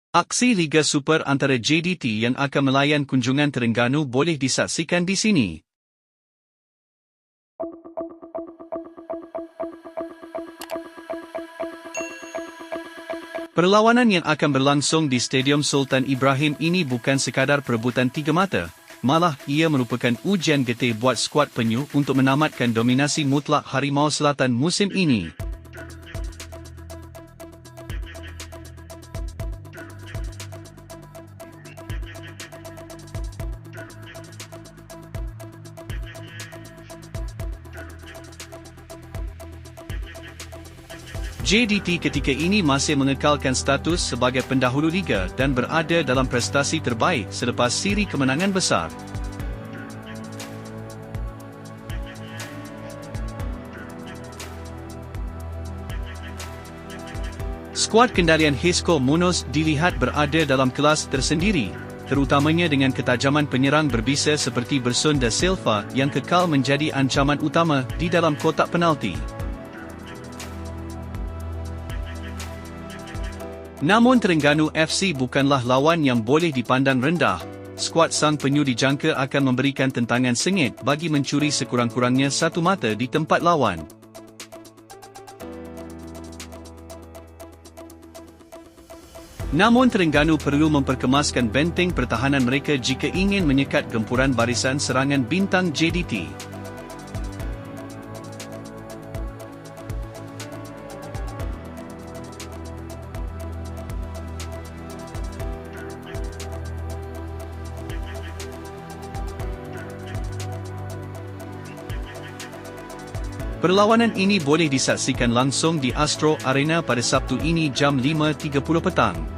Aksi Liga Super antara JDT yang akan melayan kunjungan Terengganu boleh disaksikan di sini. Perlawanan yang akan berlangsung di Stadium Sultan Ibrahim ini bukan sekadar perebutan tiga mata, malah ia merupakan ujian getih buat skuad penyu untuk menamatkan dominasi mutlak Harimau Selatan musim ini. JDT ketika ini masih mengekalkan status sebagai pendahulu liga dan berada dalam prestasi terbaik selepas siri kemenangan besar. Skuad kendalian Hisco Munoz dilihat berada dalam kelas tersendiri, terutamanya dengan ketajaman penyerang berbisa seperti Bersun da Silva yang kekal menjadi ancaman utama di dalam kotak penalti. Namun Terengganu FC bukanlah lawan yang boleh dipandang rendah. Skuad Sang Penyu dijangka akan memberikan tentangan sengit bagi mencuri sekurang-kurangnya satu mata di tempat lawan. Namun Terengganu perlu memperkemaskan benteng pertahanan mereka jika ingin menyekat gempuran barisan serangan bintang JDT. Perlawanan ini boleh disaksikan langsung di Astro Arena pada Sabtu ini jam 5.30 petang.